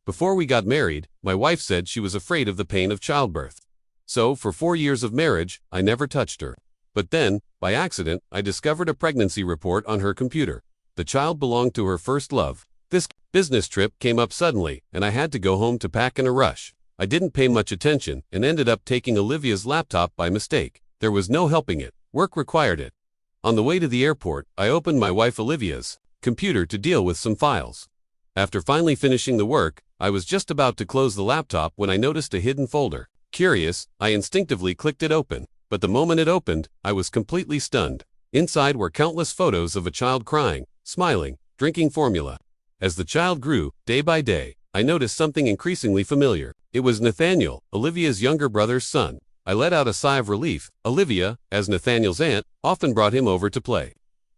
Before we got married, my wife said she was afraid of the pain of childbirth. So, for 4 years of marriage, I never touched her. But then, by accident, I discovered a pregnancy report on her computer. The child belonged to her first love. This business trip came up suddenly, and I had to go home to pack in a rush. I didn't pay much attention and ended up taking Olivia's laptop by mistake. There was no helping it. Work required it. On the way to the airport, I opened my wife Olivia's computer to deal with some files. After finally finishing the work, I was just about to close the laptop when I noticed a hidden folder. Curious, I instinctively clicked it open, but the moment it opened, I was completely stunned. Inside were countless photos of a child crying, smiling, drinking formula. As the child grew, day by day, I noticed something increasingly familiar. It was Nathaniel, Olivia's younger brother's son. I let out a sigh of relief. Olivia, as Nathaniel's aunt, often brought him over to play.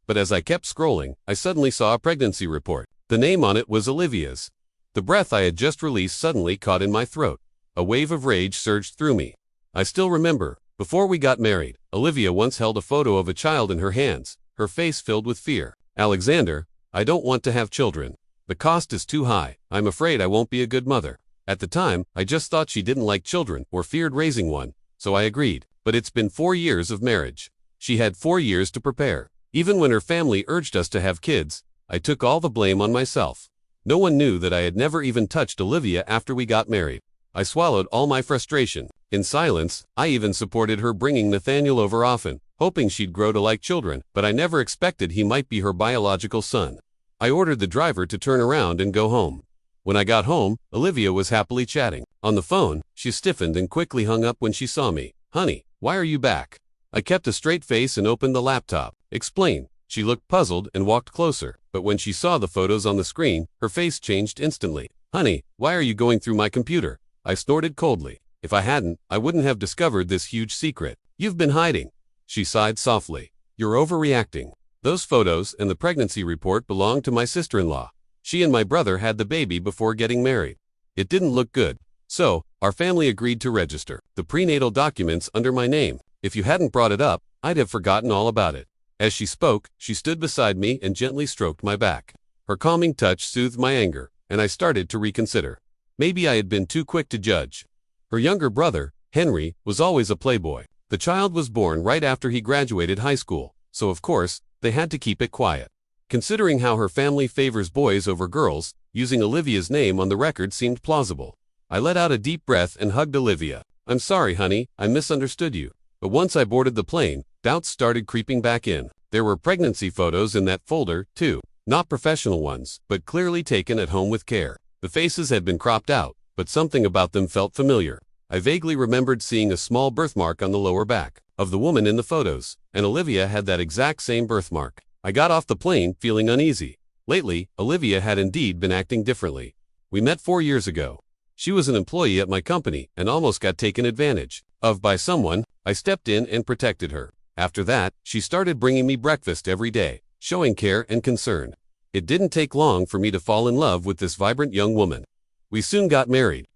But as I kept scrolling, I suddenly saw a pregnancy report. The name on it was Olivia's. The breath I had just released suddenly caught in my throat. A wave of rage surged through me. I still remember, before we got married, Olivia once held a photo of a child in her hands, her face filled with fear. "Alexander, I don't want to have children. The cost is too high. I'm afraid I won't be a good mother." At the time, I just thought she didn't like children or feared raising one, so I agreed. But it's been 4 years of marriage. She had 4 years to prepare. Even when her family urged us to have kids, I took all the blame on myself. No one knew that I had never even touched Olivia after we got married. I swallowed all my frustration. In silence, I even supported her bringing Nathaniel over often, hoping she'd grow to like children, but I never expected he might be her biological son. I ordered the driver to turn around and go home. When I got home, Olivia was happily chatting. On the phone, she stiffened and quickly hung up when she saw me. "Honey, why are you back?" I kept a straight face and opened the laptop. "Explain." She looked puzzled and walked closer, but when she saw the photos on the screen, her face changed instantly. "Honey, why are you going through my computer?" I snorted coldly. If I hadn't, I wouldn't have discovered this huge secret. "You've been hiding." She sighed softly. "You're overreacting. Those photos and the pregnancy report belong to my sister-in-law. She and my brother had the baby before getting married. It didn't look good. So, our family agreed to register the prenatal documents under my name. If you hadn't brought it up, I'd have forgotten all about it." As she spoke, she stood beside me and gently stroked my back. Her calming touch soothed my anger, and I started to reconsider. Maybe I had been too quick to judge. Her younger brother, Henry, was always a playboy. The child was born right after he graduated high school, so of course, they had to keep it quiet. Considering how her family favors boys over girls, using Olivia's name on the record seemed plausible. I let out a deep breath and hugged Olivia. "I'm sorry, honey, I misunderstood you." But once I boarded the plane, doubts started creeping back in. There were pregnancy photos in that folder, too. Not professional ones, but clearly taken at home with care. The faces had been cropped out, but something about them felt familiar. I vaguely remembered seeing a small birthmark on the lower back of the woman in the photos, and Olivia had that exact same birthmark. I got off the plane feeling uneasy. Lately, Olivia had indeed been acting differently. We met 4 years ago. She was an employee at my company and almost got taken advantage of by someone. I stepped in and protected her. After that, she started bringing me breakfast every day, showing care and concern. It didn't take long for me to fall in love with this vibrant young woman. We soon got married.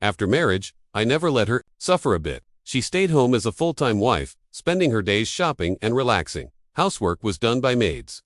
After marriage, I never let her suffer a bit. She stayed home as a full-time wife, spending her days shopping and relaxing. Housework was done by maids.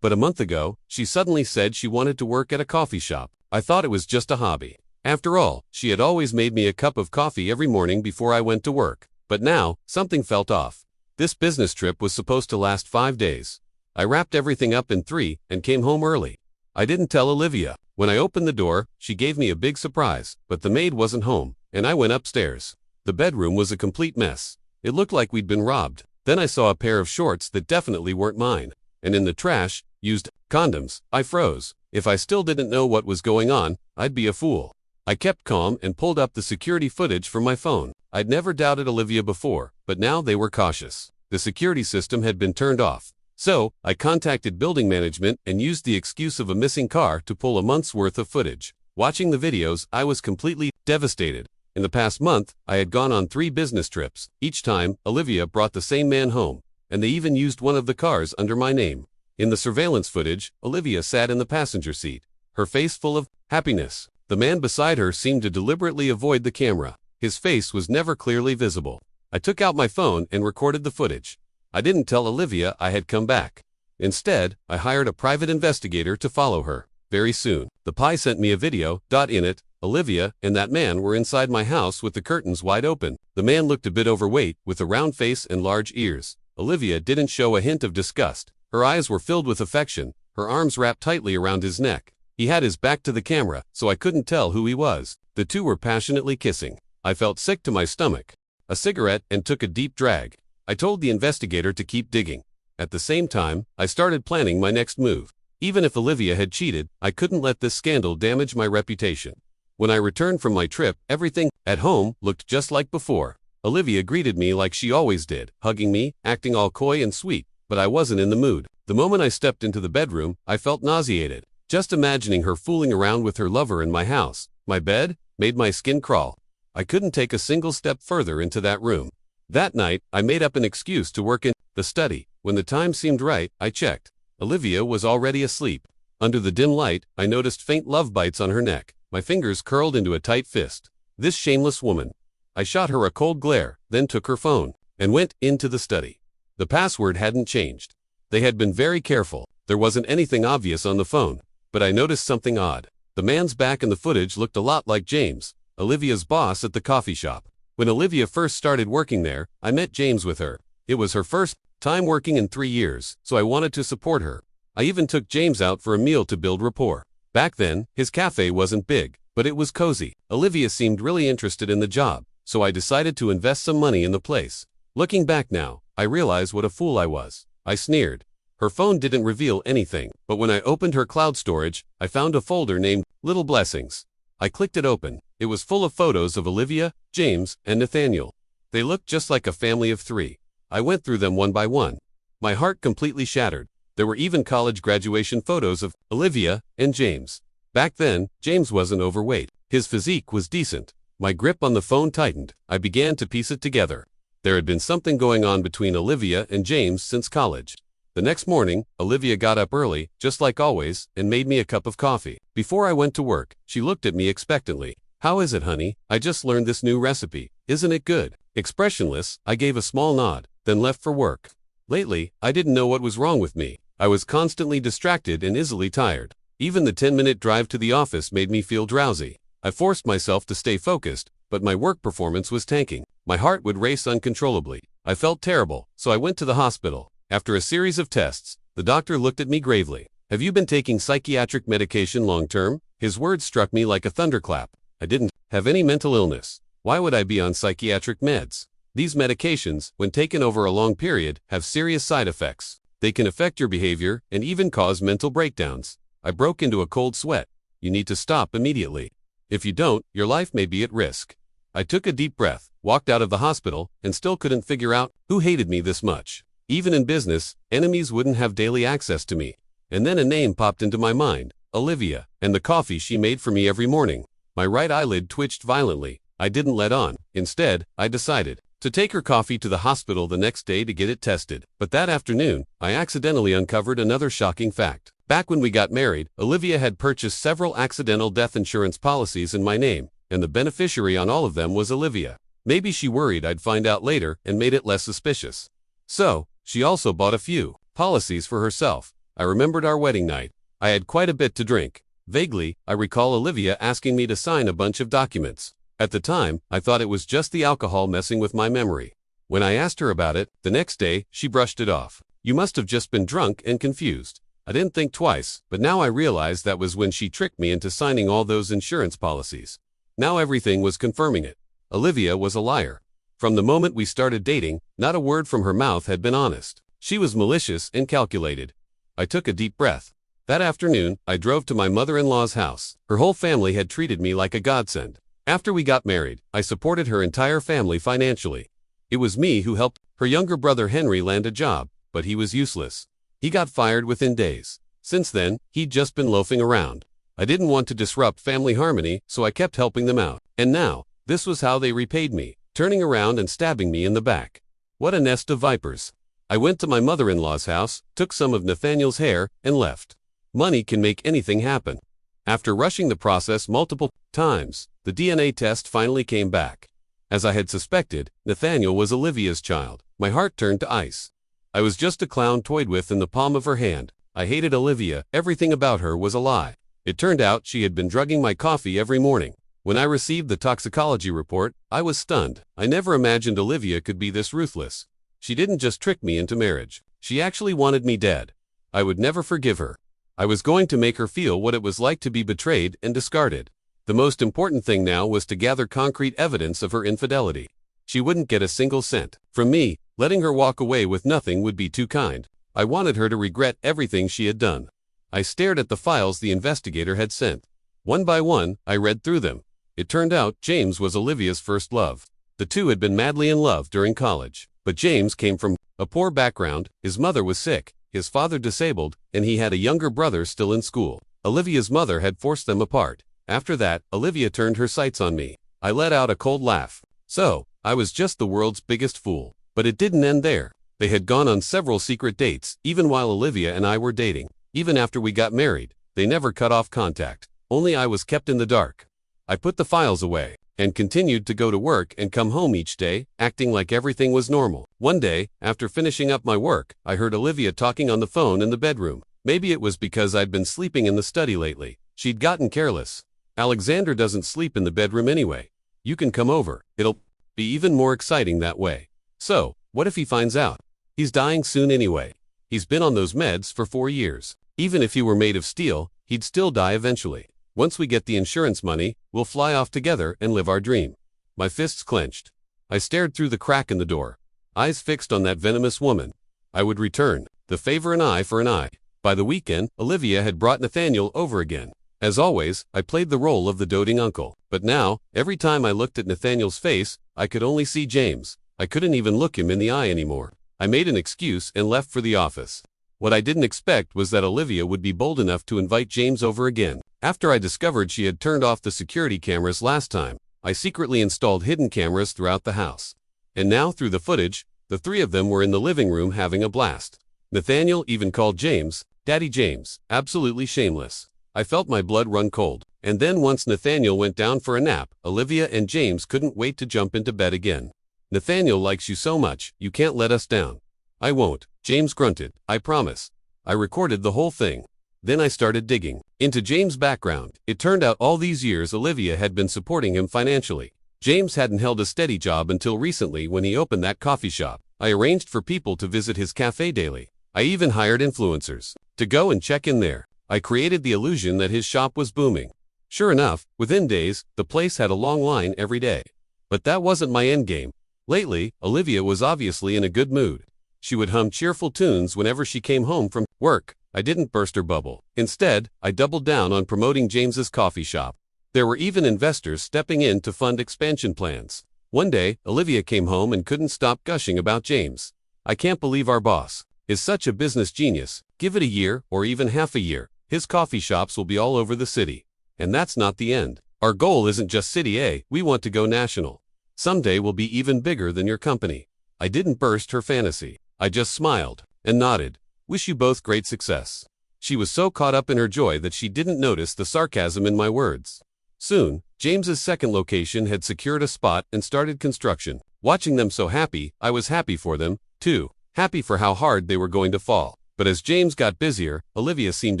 But a month ago, she suddenly said she wanted to work at a coffee shop. I thought it was just a hobby. After all, she had always made me a cup of coffee every morning before I went to work. But now, something felt off. This business trip was supposed to last 5 days. I wrapped everything up in 3 and came home early. I didn't tell Olivia. When I opened the door, she gave me a big surprise, but the maid wasn't home, and I went upstairs. The bedroom was a complete mess. It looked like we'd been robbed. Then I saw a pair of shorts that definitely weren't mine. And in the trash, used condoms. I froze. If I still didn't know what was going on, I'd be a fool. I kept calm and pulled up the security footage from my phone. I'd never doubted Olivia before, but now they were cautious. The security system had been turned off. So, I contacted building management and used the excuse of a missing car to pull a month's worth of footage. Watching the videos, I was completely devastated. In the past month, I had gone on 3 business trips. Each time, Olivia brought the same man home, and they even used one of the cars under my name. In the surveillance footage, Olivia sat in the passenger seat, her face full of happiness. The man beside her seemed to deliberately avoid the camera. His face was never clearly visible. I took out my phone and recorded the footage. I didn't tell Olivia I had come back. Instead, I hired a private investigator to follow her. Very soon, the PI sent me a video. In it, Olivia and that man were inside my house with the curtains wide open. The man looked a bit overweight, with a round face and large ears. Olivia didn't show a hint of disgust. Her eyes were filled with affection, her arms wrapped tightly around his neck. He had his back to the camera, so I couldn't tell who he was. The two were passionately kissing. I felt sick to my stomach. A cigarette and took a deep drag. I told the investigator to keep digging. At the same time, I started planning my next move. Even if Olivia had cheated, I couldn't let this scandal damage my reputation. When I returned from my trip, everything at home looked just like before. Olivia greeted me like she always did, hugging me, acting all coy and sweet, but I wasn't in the mood. The moment I stepped into the bedroom, I felt nauseated. Just imagining her fooling around with her lover in my house, my bed, made my skin crawl. I couldn't take a single step further into that room. That night, I made up an excuse to work in the study. When the time seemed right, I checked. Olivia was already asleep. Under the dim light, I noticed faint love bites on her neck. My fingers curled into a tight fist. This shameless woman. I shot her a cold glare, then took her phone, and went into the study. The password hadn't changed. They had been very careful. There wasn't anything obvious on the phone, but I noticed something odd. The man's back in the footage looked a lot like James, Olivia's boss at the coffee shop. When Olivia first started working there, I met James with her. It was her first time working in 3 years, so I wanted to support her. I even took James out for a meal to build rapport. Back then, his cafe wasn't big, but it was cozy. Olivia seemed really interested in the job, so I decided to invest some money in the place. Looking back now, I realize what a fool I was. I sneered. Her phone didn't reveal anything, but when I opened her cloud storage, I found a folder named Little Blessings. I clicked it open. It was full of photos of Olivia, James, and Nathaniel. They looked just like a family of 3. I went through them one by one. My heart completely shattered. There were even college graduation photos of Olivia and James. Back then, James wasn't overweight. His physique was decent. My grip on the phone tightened. I began to piece it together. There had been something going on between Olivia and James since college. The next morning, Olivia got up early, just like always, and made me a cup of coffee. Before I went to work, she looked at me expectantly. "How is it, honey? I just learned this new recipe. Isn't it good?" Expressionless, I gave a small nod, then left for work. Lately, I didn't know what was wrong with me. I was constantly distracted and easily tired. Even the 10-minute drive to the office made me feel drowsy. I forced myself to stay focused, but my work performance was tanking. My heart would race uncontrollably. I felt terrible, so I went to the hospital. After a series of tests, the doctor looked at me gravely. "Have you been taking psychiatric medication long-term?" His words struck me like a thunderclap. I didn't have any mental illness. Why would I be on psychiatric meds? These medications, when taken over a long period, have serious side effects. They can affect your behavior and even cause mental breakdowns. I broke into a cold sweat. You need to stop immediately. If you don't, your life may be at risk. I took a deep breath, walked out of the hospital, and still couldn't figure out who hated me this much. Even in business, enemies wouldn't have daily access to me. And then a name popped into my mind, Olivia, and the coffee she made for me every morning. My right eyelid twitched violently. I didn't let on. Instead, I decided to take her coffee to the hospital the next day to get it tested. But that afternoon, I accidentally uncovered another shocking fact. Back when we got married, Olivia had purchased several accidental death insurance policies in my name, and the beneficiary on all of them was Olivia. Maybe she worried I'd find out later and made it less suspicious. So, she also bought a few policies for herself. I remembered our wedding night. I had quite a bit to drink. Vaguely, I recall Olivia asking me to sign a bunch of documents. At the time, I thought it was just the alcohol messing with my memory. When I asked her about it, the next day, she brushed it off. "You must have just been drunk and confused." I didn't think twice, but now I realized that was when she tricked me into signing all those insurance policies. Now everything was confirming it. Olivia was a liar. From the moment we started dating, not a word from her mouth had been honest. She was malicious and calculated. I took a deep breath. That afternoon, I drove to my mother-in-law's house. Her whole family had treated me like a godsend. After we got married, I supported her entire family financially. It was me who helped her younger brother Henry land a job, but he was useless. He got fired within days. Since then, he'd just been loafing around. I didn't want to disrupt family harmony, so I kept helping them out. And now, this was how they repaid me, turning around and stabbing me in the back. What a nest of vipers. I went to my mother-in-law's house, took some of Nathaniel's hair, and left. Money can make anything happen. After rushing the process multiple times, the DNA test finally came back. As I had suspected, Nathaniel was Olivia's child. My heart turned to ice. I was just a clown toyed with in the palm of her hand. I hated Olivia. Everything about her was a lie. It turned out she had been drugging my coffee every morning. When I received the toxicology report, I was stunned. I never imagined Olivia could be this ruthless. She didn't just trick me into marriage. She actually wanted me dead. I would never forgive her. I was going to make her feel what it was like to be betrayed and discarded. The most important thing now was to gather concrete evidence of her infidelity. She wouldn't get a single cent from me. Letting her walk away with nothing would be too kind. I wanted her to regret everything she had done. I stared at the files the investigator had sent. One by one, I read through them. It turned out James was Olivia's first love. The two had been madly in love during college. But James came from a poor background. His mother was sick, his father disabled, and he had a younger brother still in school. Olivia's mother had forced them apart. After that, Olivia turned her sights on me. I let out a cold laugh. So, I was just the world's biggest fool. But it didn't end there. They had gone on several secret dates, even while Olivia and I were dating. Even after we got married, they never cut off contact. Only I was kept in the dark. I put the files away and continued to go to work and come home each day, acting like everything was normal. One day, after finishing up my work, I heard Olivia talking on the phone in the bedroom. Maybe it was because I'd been sleeping in the study lately. She'd gotten careless. Alexander doesn't sleep in the bedroom anyway. You can come over. It'll be even more exciting that way. So, what if he finds out? He's dying soon anyway. He's been on those meds for 4 years. Even if he were made of steel, he'd still die eventually. Once we get the insurance money, we'll fly off together and live our dream. My fists clenched. I stared through the crack in the door, eyes fixed on that venomous woman. I would return the favor, an eye for an eye. By the weekend, Olivia had brought Nathaniel over again. As always, I played the role of the doting uncle. But now, every time I looked at Nathaniel's face, I could only see James. I couldn't even look him in the eye anymore. I made an excuse and left for the office. What I didn't expect was that Olivia would be bold enough to invite James over again. After I discovered she had turned off the security cameras last time, I secretly installed hidden cameras throughout the house. And now, through the footage, the three of them were in the living room having a blast. Nathaniel even called James Daddy James. Absolutely shameless. I felt my blood run cold. And then once Nathaniel went down for a nap, Olivia and James couldn't wait to jump into bed again. Nathaniel likes you so much, you can't let us down. I won't, James grunted. I promise. I recorded the whole thing. Then I started digging into James' background. It turned out all these years Olivia had been supporting him financially. James hadn't held a steady job until recently when he opened that coffee shop. I arranged for people to visit his cafe daily. I even hired influencers to go and check in there. I created the illusion that his shop was booming. Sure enough, within days, the place had a long line every day. But that wasn't my endgame. Lately, Olivia was obviously in a good mood. She would hum cheerful tunes whenever she came home from work. I didn't burst her bubble. Instead, I doubled down on promoting James's coffee shop. There were even investors stepping in to fund expansion plans. One day, Olivia came home and couldn't stop gushing about James. I can't believe our boss is such a business genius. Give it a year, or even half a year. His coffee shops will be all over the city. And that's not the end. Our goal isn't just City A, we want to go national. Someday we'll be even bigger than your company. I didn't burst her fantasy. I just smiled and nodded. Wish you both great success. She was so caught up in her joy that she didn't notice the sarcasm in my words. Soon, James's second location had secured a spot and started construction. Watching them so happy, I was happy for them, too. Happy for how hard they were going to fall. But as James got busier, Olivia seemed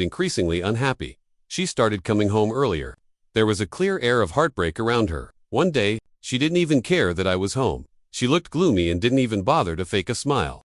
increasingly unhappy. She started coming home earlier. There was a clear air of heartbreak around her. One day, she didn't even care that I was home. She looked gloomy and didn't even bother to fake a smile.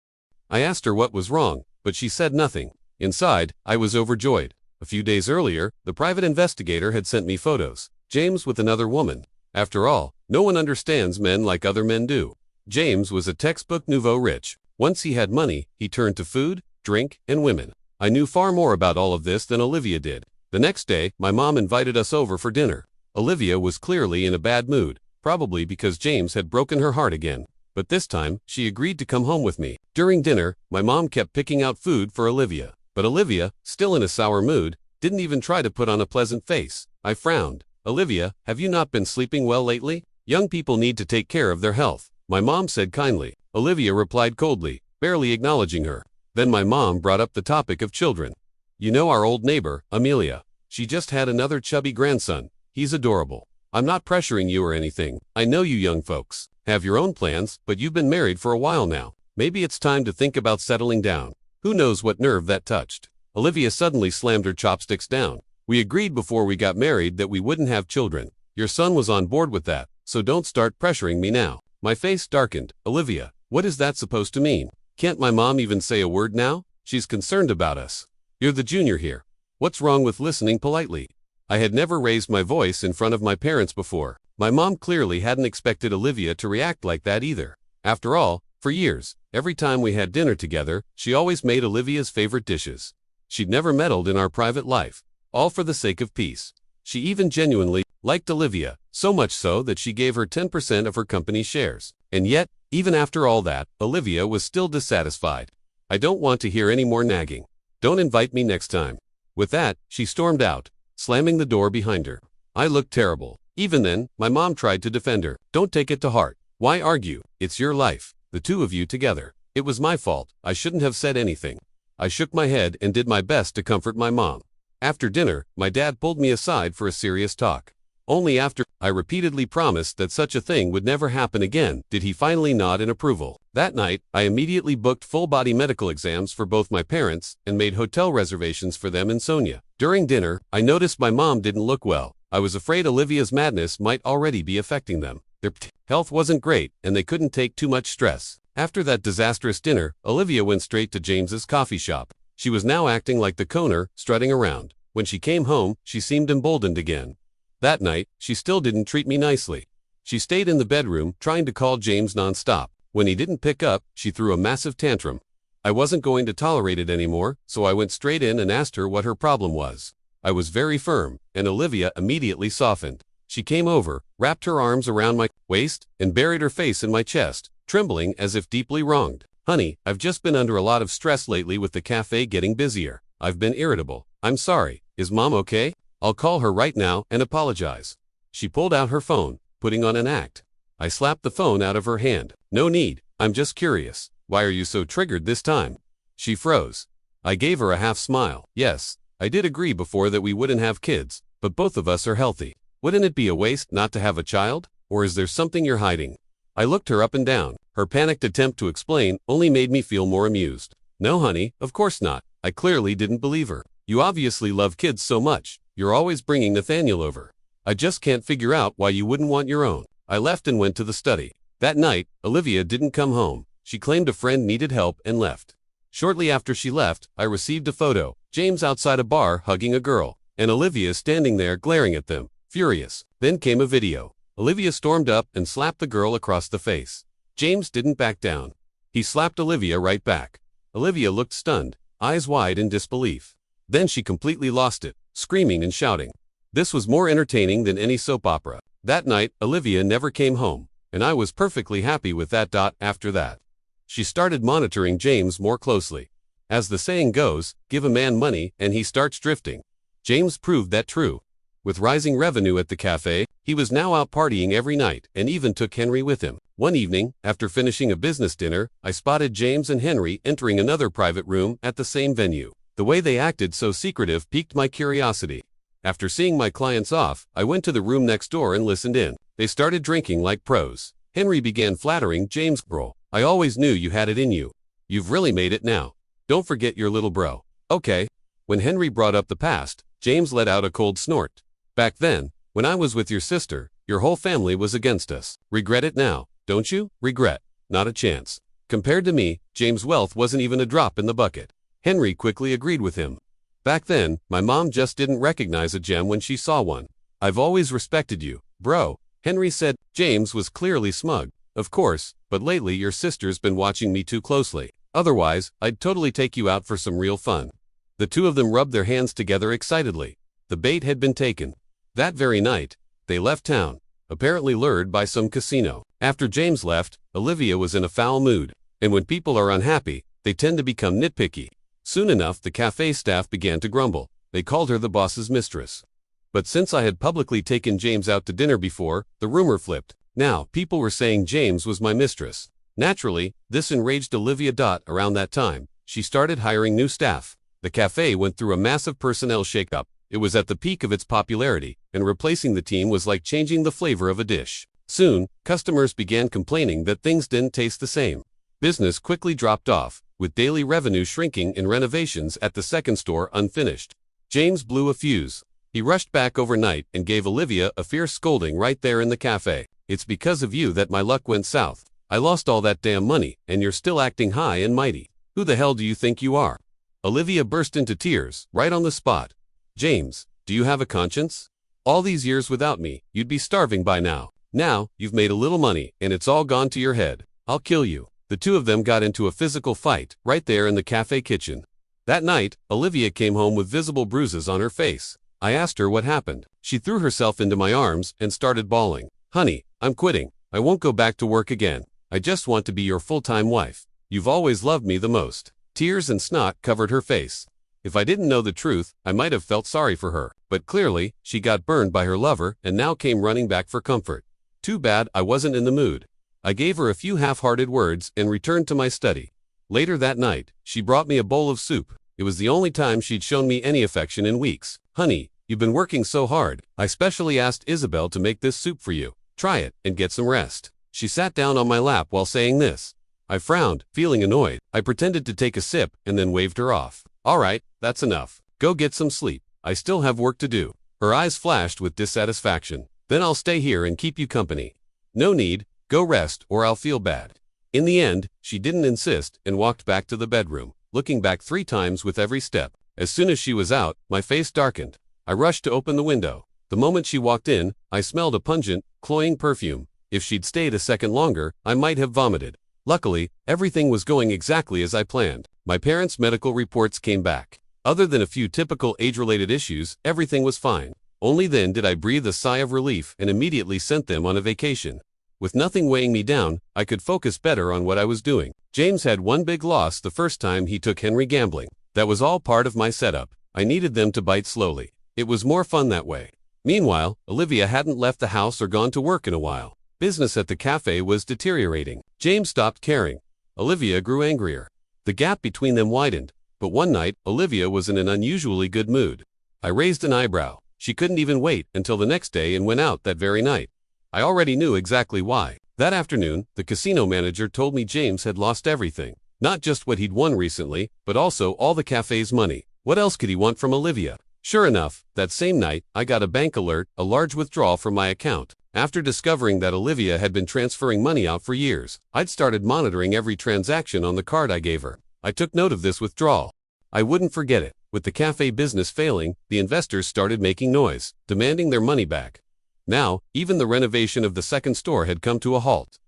I asked her what was wrong, but she said nothing. Inside, I was overjoyed. A few days earlier, the private investigator had sent me photos. James with another woman. After all, no one understands men like other men do. James was a textbook nouveau rich. Once he had money, he turned to food, drink, and women. I knew far more about all of this than Olivia did. The next day, my mom invited us over for dinner. Olivia was clearly in a bad mood, probably because James had broken her heart again. But this time, she agreed to come home with me. During dinner, my mom kept picking out food for Olivia. But Olivia, still in a sour mood, didn't even try to put on a pleasant face. I frowned. Olivia, have you not been sleeping well lately? Young people need to take care of their health, my mom said kindly. Olivia replied coldly, barely acknowledging her. Then my mom brought up the topic of children. You know our old neighbor, Amelia. She just had another chubby grandson. He's adorable. I'm not pressuring you or anything. I know you young folks have your own plans, but you've been married for a while now. Maybe it's time to think about settling down. Who knows what nerve that touched? Olivia suddenly slammed her chopsticks down. We agreed before we got married that we wouldn't have children. Your son was on board with that, so don't start pressuring me now. My face darkened. Olivia, what is that supposed to mean? Can't my mom even say a word now? She's concerned about us. You're the junior here. What's wrong with listening politely? I had never raised my voice in front of my parents before. My mom clearly hadn't expected Olivia to react like that either. After all, for years, every time we had dinner together, she always made Olivia's favorite dishes. She'd never meddled in our private life, all for the sake of peace. She even genuinely liked Olivia, so much so that she gave her 10% of her company shares. And yet, even after all that, Olivia was still dissatisfied. I don't want to hear any more nagging. Don't invite me next time. With that, she stormed out, slamming the door behind her. I looked terrible. Even then, my mom tried to defend her. Don't take it to heart. Why argue? It's your life, the two of you together. It was my fault. I shouldn't have said anything. I shook my head and did my best to comfort my mom. After dinner, my dad pulled me aside for a serious talk. Only after I repeatedly promised that such a thing would never happen again did he finally nod in approval. That night, I immediately booked full-body medical exams for both my parents and made hotel reservations for them in Sonia. During dinner, I noticed my mom didn't look well. I was afraid Olivia's madness might already be affecting them. Their health wasn't great, and they couldn't take too much stress. After that disastrous dinner, Olivia went straight to James's coffee shop. She was now acting like the Coner, strutting around. When she came home, she seemed emboldened again. That night, she still didn't treat me nicely. She stayed in the bedroom, trying to call James non-stop. When he didn't pick up, she threw a massive tantrum. I wasn't going to tolerate it anymore, so I went straight in and asked her what her problem was. I was very firm, and Olivia immediately softened. She came over, wrapped her arms around my waist, and buried her face in my chest, trembling as if deeply wronged. Honey, I've just been under a lot of stress lately with the cafe getting busier. I've been irritable. I'm sorry. Is Mom okay? I'll call her right now and apologize. She pulled out her phone, putting on an act. I slapped the phone out of her hand. No need. I'm just curious. Why are you so triggered this time? She froze. I gave her a half smile. Yes, I did agree before that we wouldn't have kids, but both of us are healthy. Wouldn't it be a waste not to have a child? Or is there something you're hiding? I looked her up and down. Her panicked attempt to explain only made me feel more amused. No, honey, of course not. I clearly didn't believe her. You obviously love kids so much. You're always bringing Nathaniel over. I just can't figure out why you wouldn't want your own. I left and went to the study. That night, Olivia didn't come home. She claimed a friend needed help and left. Shortly after she left, I received a photo. James outside a bar hugging a girl, and Olivia standing there glaring at them, furious. Then came a video. Olivia stormed up and slapped the girl across the face. James didn't back down. He slapped Olivia right back. Olivia looked stunned, eyes wide in disbelief. Then she completely lost it, screaming and shouting. This was more entertaining than any soap opera. That night, Olivia never came home, and I was perfectly happy with that. After that, she started monitoring James more closely. As the saying goes, give a man money and he starts drifting. James proved that true. With rising revenue at the cafe, he was now out partying every night and even took Henry with him. One evening, after finishing a business dinner, I spotted James and Henry entering another private room at the same venue. The way they acted so secretive piqued my curiosity. After seeing my clients off, I went to the room next door and listened in. They started drinking like pros. Henry began flattering James. Bro, I always knew you had it in you. You've really made it now. Don't forget your little bro. Okay. When Henry brought up the past, James let out a cold snort. Back then, when I was with your sister, your whole family was against us. Regret it now, don't you? Regret? Not a chance. Compared to me, James' wealth wasn't even a drop in the bucket. Henry quickly agreed with him. Back then, my mom just didn't recognize a gem when she saw one. I've always respected you, bro, Henry said. James was clearly smug. Of course, but lately your sister's been watching me too closely. Otherwise, I'd totally take you out for some real fun. The two of them rubbed their hands together excitedly. The bait had been taken. That very night, they left town, apparently lured by some casino. After James left, Olivia was in a foul mood, and when people are unhappy, they tend to become nitpicky. Soon enough, the cafe staff began to grumble. They called her the boss's mistress. But since I had publicly taken James out to dinner before, the rumor flipped. Now, people were saying James was my mistress. Naturally, this enraged Olivia. Around that time, she started hiring new staff. The cafe went through a massive personnel shakeup. It was at the peak of its popularity, and replacing the team was like changing the flavor of a dish. Soon, customers began complaining that things didn't taste the same. Business quickly dropped off, with daily revenue shrinking and renovations at the second store unfinished. James blew a fuse. He rushed back overnight and gave Olivia a fierce scolding right there in the cafe. "It's because of you that my luck went south. I lost all that damn money, and you're still acting high and mighty. Who the hell do you think you are?" Olivia burst into tears, right on the spot. "James, do you have a conscience? All these years without me, you'd be starving by now. Now, you've made a little money, and it's all gone to your head. I'll kill you." The two of them got into a physical fight, right there in the cafe kitchen. That night, Olivia came home with visible bruises on her face. I asked her what happened. She threw herself into my arms and started bawling. "Honey, I'm quitting. I won't go back to work again. I just want to be your full-time wife. You've always loved me the most." Tears and snot covered her face. If I didn't know the truth, I might have felt sorry for her, but clearly, she got burned by her lover and now came running back for comfort. Too bad I wasn't in the mood. I gave her a few half-hearted words and returned to my study. Later that night, she brought me a bowl of soup. It was the only time she'd shown me any affection in weeks. "Honey, you've been working so hard. I specially asked Isabel to make this soup for you. Try it and get some rest." She sat down on my lap while saying this. I frowned, feeling annoyed. I pretended to take a sip and then waved her off. "All right, that's enough. Go get some sleep. I still have work to do." Her eyes flashed with dissatisfaction. "Then I'll stay here and keep you company." "No need. Go rest or I'll feel bad." In the end, she didn't insist and walked back to the bedroom, looking back 3 times with every step. As soon as she was out, my face darkened. I rushed to open the window. The moment she walked in, I smelled a pungent, cloying perfume. If she'd stayed a second longer, I might have vomited. Luckily, everything was going exactly as I planned. My parents' medical reports came back. Other than a few typical age-related issues, everything was fine. Only then did I breathe a sigh of relief and immediately sent them on a vacation. With nothing weighing me down, I could focus better on what I was doing. James had one big loss the first time he took Henry gambling. That was all part of my setup. I needed them to bite slowly. It was more fun that way. Meanwhile, Olivia hadn't left the house or gone to work in a while. Business at the cafe was deteriorating. James stopped caring. Olivia grew angrier. The gap between them widened. But one night, Olivia was in an unusually good mood. I raised an eyebrow. She couldn't even wait until the next day and went out that very night. I already knew exactly why. That afternoon, the casino manager told me James had lost everything. Not just what he'd won recently, but also all the cafe's money. What else could he want from Olivia? Sure enough, that same night, I got a bank alert, a large withdrawal from my account. After discovering that Olivia had been transferring money out for years, I'd started monitoring every transaction on the card I gave her. I took note of this withdrawal. I wouldn't forget it. With the cafe business failing, the investors started making noise, demanding their money back. Now, even the renovation of the second store had come to a halt.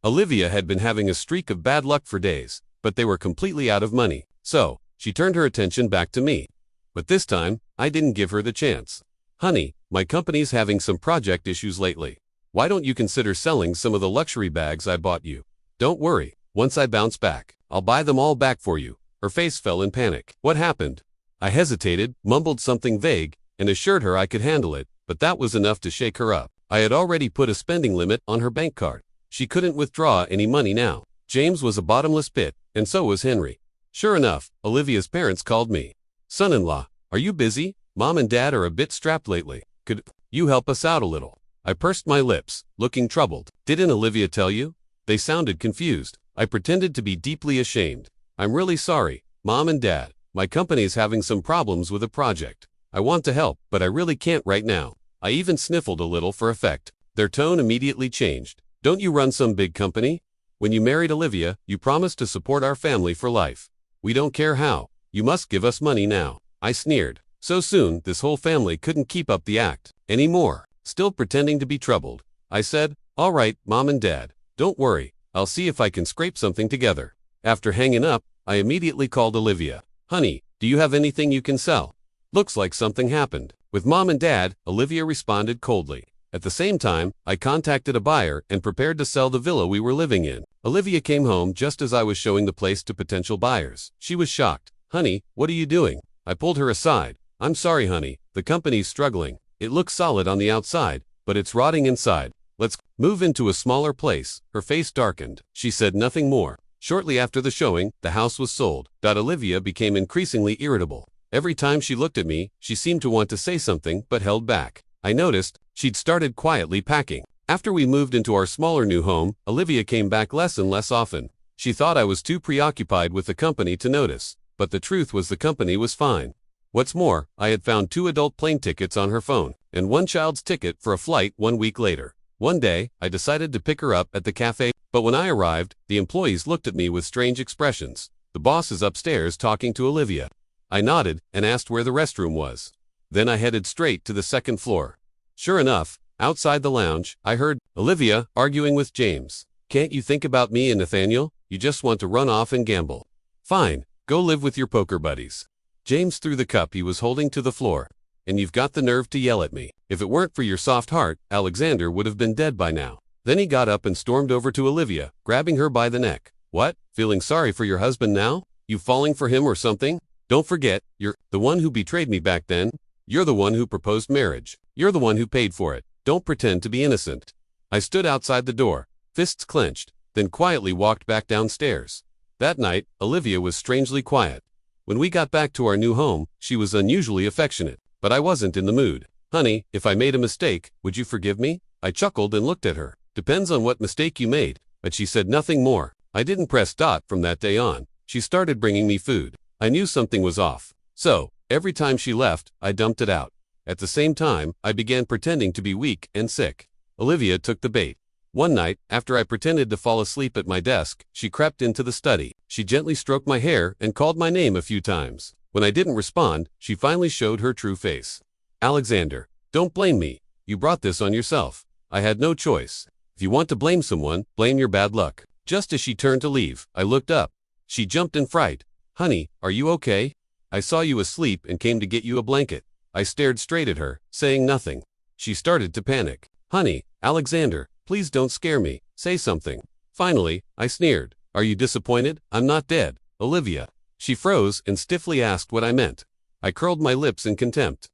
Olivia had been having a streak of bad luck for days, but they were completely out of money. So, she turned her attention back to me. But this time, I didn't give her the chance. "Honey, my company's having some project issues lately. Why don't you consider selling some of the luxury bags I bought you? Don't worry, once I bounce back, I'll buy them all back for you." Her face fell in panic. "What happened?" I hesitated, mumbled something vague, and assured her I could handle it, but that was enough to shake her up. I had already put a spending limit on her bank card. She couldn't withdraw any money now. James was a bottomless pit, and so was Henry. Sure enough, Olivia's parents called me. "Son-in-law, are you busy? Mom and Dad are a bit strapped lately. Could you help us out a little?" I pursed my lips, looking troubled. "Didn't Olivia tell you?" They sounded confused. I pretended to be deeply ashamed. "I'm really sorry, Mom and Dad. My company's having some problems with a project. I want to help, but I really can't right now." I even sniffled a little for effect. Their tone immediately changed. "Don't you run some big company? When you married Olivia, you promised to support our family for life. We don't care how. You must give us money now." I sneered. So soon, this whole family couldn't keep up the act anymore. Still pretending to be troubled, I said, "All right, Mom and Dad, don't worry. I'll see if I can scrape something together." After hanging up, I immediately called Olivia. "Honey, do you have anything you can sell?" Looks like something happened. With Mom and Dad, Olivia responded coldly. At the same time, I contacted a buyer and prepared to sell the villa we were living in. Olivia came home just as I was showing the place to potential buyers. She was shocked. "Honey, what are you doing?" I pulled her aside. "I'm sorry, honey. The company's struggling. It looks solid on the outside, but it's rotting inside. Let's move into a smaller place." Her face darkened. She said nothing more. Shortly after the showing, the house was sold. Olivia became increasingly irritable. Every time she looked at me, she seemed to want to say something but held back. I noticed she'd started quietly packing. After we moved into our smaller new home, Olivia came back less and less often. She thought I was too preoccupied with the company to notice, but the truth was the company was fine. What's more, I had found 2 adult plane tickets on her phone, and 1 child's ticket for a flight 1 week later. One day, I decided to pick her up at the cafe, but when I arrived, the employees looked at me with strange expressions. The boss is upstairs talking to Olivia. I nodded and asked where the restroom was. Then I headed straight to the 2nd floor. Sure enough, outside the lounge, I heard Olivia arguing with James. "Can't you think about me and Nathaniel? You just want to run off and gamble. Fine, go live with your poker buddies." James threw the cup he was holding to the floor. "And you've got the nerve to yell at me. If it weren't for your soft heart, Alexander would have been dead by now." Then he got up and stormed over to Olivia, grabbing her by the neck. "What? Feeling sorry for your husband now? You falling for him or something? Don't forget, you're the one who betrayed me back then. You're the one who proposed marriage. You're the one who paid for it. Don't pretend to be innocent." I stood outside the door, fists clenched, then quietly walked back downstairs. That night, Olivia was strangely quiet. When we got back to our new home, she was unusually affectionate, but I wasn't in the mood. "Honey, if I made a mistake, would you forgive me?" I chuckled and looked at her. "Depends on what mistake you made," but she said nothing more. I didn't press Dot from that day on. She started bringing me food. I knew something was off. So, every time she left, I dumped it out. At the same time, I began pretending to be weak and sick. Olivia took the bait. One night, after I pretended to fall asleep at my desk, she crept into the study. She gently stroked my hair and called my name a few times. When I didn't respond, she finally showed her true face. "Alexander, don't blame me. You brought this on yourself. I had no choice. If you want to blame someone, blame your bad luck." Just as she turned to leave, I looked up. She jumped in fright. "Honey, are you okay? I saw you asleep and came to get you a blanket." I stared straight at her, saying nothing. She started to panic. "Honey, Alexander, please don't scare me. Say something." Finally, I sneered. "Are you disappointed? I'm not dead, Olivia." She froze and stiffly asked what I meant. I curled my lips in contempt.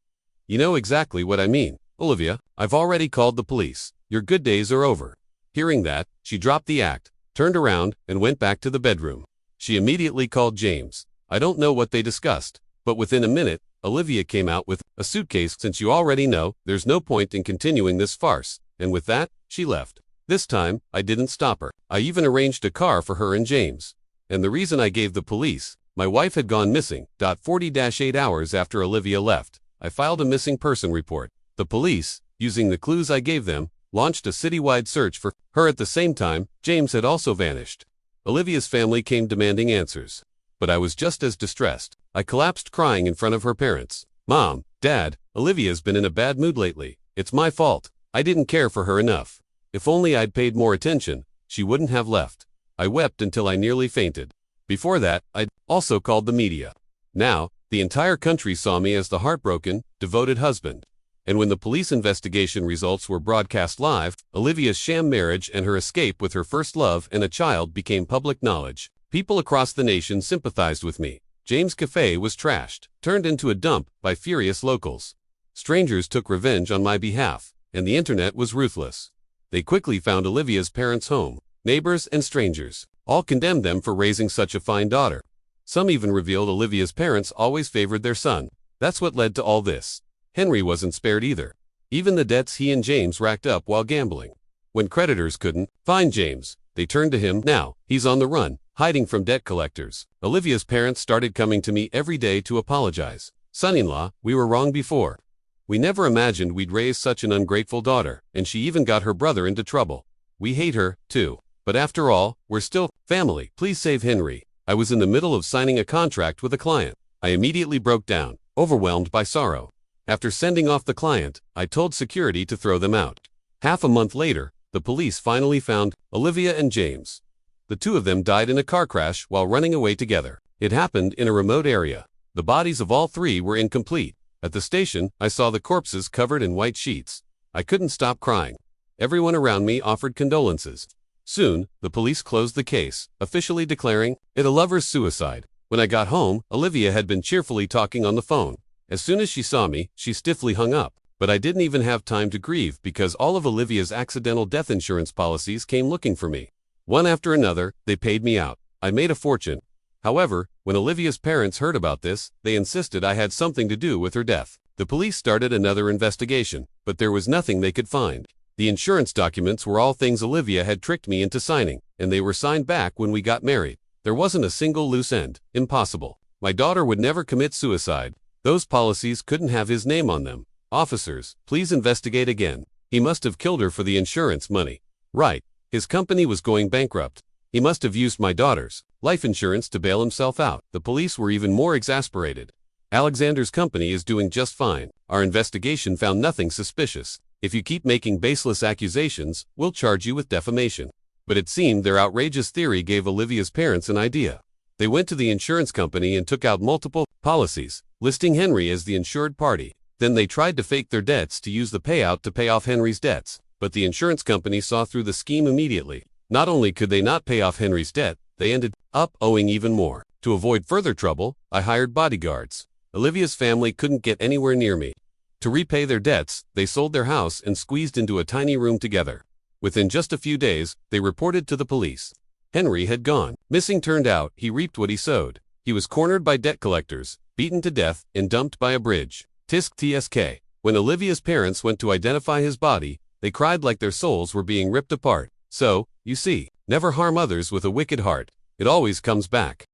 "You know exactly what I mean, Olivia. I've already called the police. Your good days are over." Hearing that, she dropped the act, turned around, and went back to the bedroom. She immediately called James. I don't know what they discussed, but within a minute, Olivia came out with a suitcase. "Since you already know, there's no point in continuing this farce," and with that, she left. This time, I didn't stop her. I even arranged a car for her and James. And the reason I gave the police, my wife had gone missing. 40-8 hours after Olivia left, I filed a missing person report. The police, using the clues I gave them, launched a citywide search for her. At the same time, James had also vanished. Olivia's family came demanding answers. But I was just as distressed. I collapsed crying in front of her parents. "Mom, Dad, Olivia's been in a bad mood lately. It's my fault. I didn't care for her enough. If only I'd paid more attention, she wouldn't have left." I wept until I nearly fainted. Before that, I'd also called the media. Now, the entire country saw me as the heartbroken, devoted husband. And when the police investigation results were broadcast live, Olivia's sham marriage and her escape with her first love and a child became public knowledge. People across the nation sympathized with me. James' cafe was trashed, turned into a dump by furious locals. Strangers took revenge on my behalf, and the internet was ruthless. They quickly found Olivia's parents' home. Neighbors and strangers all condemned them for raising such a fine daughter. Some even revealed Olivia's parents always favored their son. That's what led to all this. Henry wasn't spared either. Even the debts he and James racked up while gambling. When creditors couldn't find James, they turned to him. Now, he's on the run, hiding from debt collectors. Olivia's parents started coming to me every day to apologize. "Son-in-law, we were wrong before. We never imagined we'd raise such an ungrateful daughter, and she even got her brother into trouble. We hate her, too. But after all, we're still family. Please save Henry." I was in the middle of signing a contract with a client. I immediately broke down, overwhelmed by sorrow. After sending off the client, I told security to throw them out. Half a month later, the police finally found Olivia and James. The two of them died in a car crash while running away together. It happened in a remote area. The bodies of all three were incomplete. At the station, I saw the corpses covered in white sheets. I couldn't stop crying. Everyone around me offered condolences. Soon, the police closed the case, officially declaring it a lover's suicide. When I got home, Olivia had been cheerfully talking on the phone. As soon as she saw me, she stiffly hung up. But I didn't even have time to grieve because all of Olivia's accidental death insurance policies came looking for me. One after another, they paid me out. I made a fortune. However, when Olivia's parents heard about this, they insisted I had something to do with her death. The police started another investigation, but there was nothing they could find. The insurance documents were all things Olivia had tricked me into signing, and they were signed back when we got married. There wasn't a single loose end. Impossible. My daughter would never commit suicide. Those policies couldn't have his name on them. Officers, please investigate again. He must have killed her for the insurance money. Right. His company was going bankrupt. He must have used my daughter's life insurance to bail himself out. The police were even more exasperated. Alexander's company is doing just fine. Our investigation found nothing suspicious. If you keep making baseless accusations, we'll charge you with defamation. But it seemed their outrageous theory gave Olivia's parents an idea. They went to the insurance company and took out multiple policies, listing Henry as the insured party. Then they tried to fake their debts to use the payout to pay off Henry's debts. But the insurance company saw through the scheme immediately. Not only could they not pay off Henry's debt, they ended up owing even more. To avoid further trouble, I hired bodyguards. Olivia's family couldn't get anywhere near me. To repay their debts, they sold their house and squeezed into a tiny room together. Within just a few days, they reported to the police. Henry had gone missing. Turned out, he reaped what he sowed. He was cornered by debt collectors, beaten to death, and dumped by a bridge. Tisk tsk. When Olivia's parents went to identify his body, they cried like their souls were being ripped apart. So, you see, never harm others with a wicked heart. It always comes back.